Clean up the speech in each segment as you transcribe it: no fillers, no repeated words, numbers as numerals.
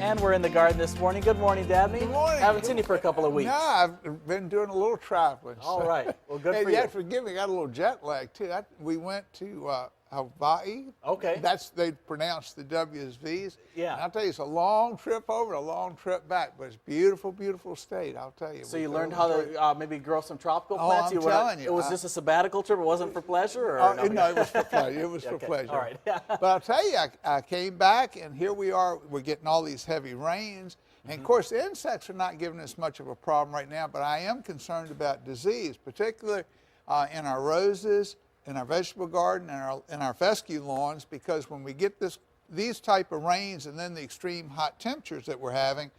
And we're in the garden this morning. Good morning, Dabney. Good morning. Haven't seen you for a couple of weeks. No, I've been doing a little traveling. All right. Well, good Hey, for you. you. Have to forgive me. I got a little jet lag too. We went to Hawaii. Okay. They pronounced the W's V's. Yeah. And I'll tell you, it's a long trip over, a long trip back, but it's beautiful, beautiful state. I'll tell you. So you learned how to maybe grow some tropical plants. I'm telling you. It was just a sabbatical trip. It wasn't for pleasure, or no, it was for pleasure. It was for Okay. pleasure. All right. But I'll tell you, I came back, and here we are. We're getting all these heavy rains. And of course, the insects are not giving us much of a problem right now, but I am concerned about disease, particularly in our roses, in our vegetable garden, and in our fescue lawns, because when we get these type of rains and then the extreme hot temperatures that we're having,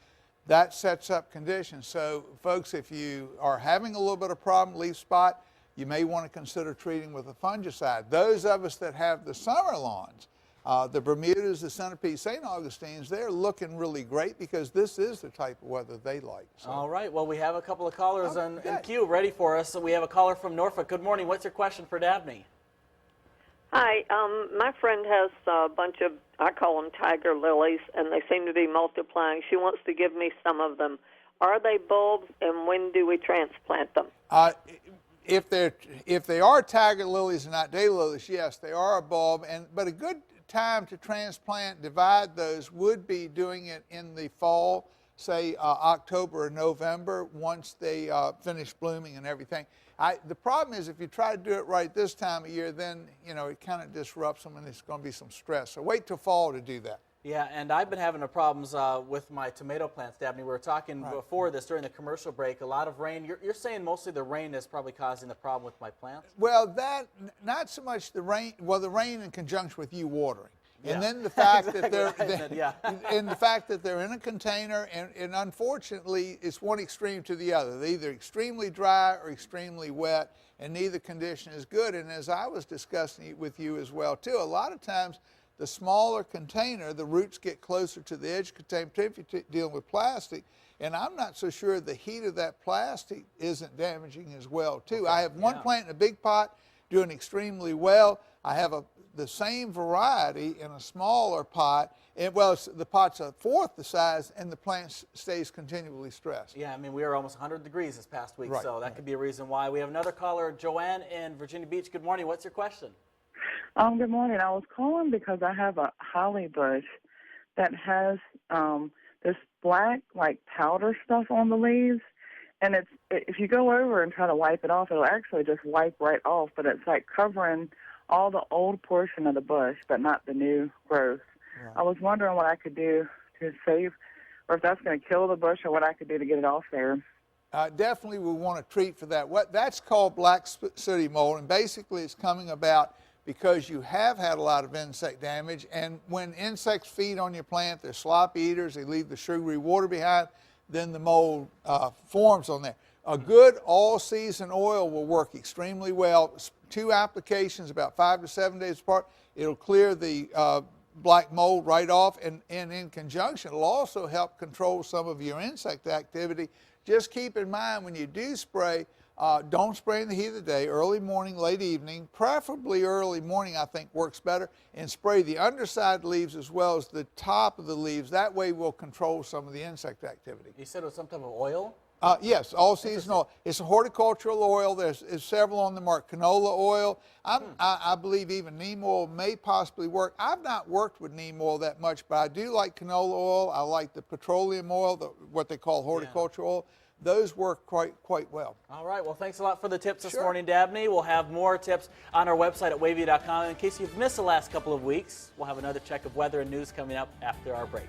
that sets up conditions. So folks, if you are having a little bit of problem, leaf spot, you may want to consider treating with a fungicide. Those of us that have the summer lawns, the Bermudas, the Centipede, St. Augustine's, they're looking really great because this is the type of weather they like. So. All right. Well, we have a couple of callers in queue ready for us. So we have a caller from Norfolk. Good morning. What's your question for Dabney? Hi. My friend has a bunch of, I call them tiger lilies, and they seem to be multiplying. She wants to give me some of them. Are they bulbs, and when do we transplant them? If they are tiger lilies and not daylilies, yes, they are a bulb. But a good time to transplant, divide those, would be doing it in the fall, say October or November, once they finish blooming and everything. The problem is if you try to do it right this time of year, then it kind of disrupts them and it's going to be some stress. So wait till fall to do that. Yeah, and I've been having problems with my tomato plants, Dabney. We were talking before this during the commercial break. A lot of rain. You're saying mostly the rain is probably causing the problem with my plants? Well, not so much the rain. Well, the rain in conjunction with you watering. Yeah. And then the fact exactly and the fact that they're in a container, and unfortunately, it's one extreme to the other. They're either extremely dry or extremely wet, and neither condition is good. And as I was discussing it with you as well, too, a lot of times the smaller container, the roots get closer to the edge container, particularly if you're dealing with plastic, and I'm not so sure the heat of that plastic isn't damaging as well, too. Okay. I have one plant in a big pot doing extremely well. I have the same variety in a smaller pot, and the pot's a fourth the size, and the plant stays continually stressed. Yeah, I mean, we were almost 100 degrees this past week, right, so that could be a reason why. We have another caller, Joanne in Virginia Beach. Good morning. What's your question? Good morning. I was calling because I have a holly bush that has this black, powder stuff on the leaves, and if you go over and try to wipe it off, it'll actually just wipe right off, but it's like covering all the old portion of the bush, but not the new growth. Right. I was wondering what I could do to save, or if that's going to kill the bush, or what I could do to get it off there. Definitely we want to treat for that. That's called black sooty mold, and basically it's coming about because you have had a lot of insect damage, and when insects feed on your plant, they're sloppy eaters, they leave the sugary water behind, then the mold forms on there. A good all-season oil will work extremely well. 2 applications about 5 to 7 days apart. It'll clear the black mold right off, and in conjunction, it'll also help control some of your insect activity. Just keep in mind when you do spray, don't spray in the heat of the day, early morning, late evening, preferably early morning I think works better, and spray the underside leaves as well as the top of the leaves. That way we'll control some of the insect activity. You said it was some type of oil? Yes, all season oil. It's a horticultural oil. There's several on the market. Canola oil. I believe even neem oil may possibly work. I've not worked with neem oil that much, but I do like canola oil. I like the petroleum oil, what they call horticultural oil. Those work quite well. All right. Well, thanks a lot for the tips this morning, Dabney. We'll have more tips on our website at wavy.com. In case you've missed the last couple of weeks, we'll have another check of weather and news coming up after our break.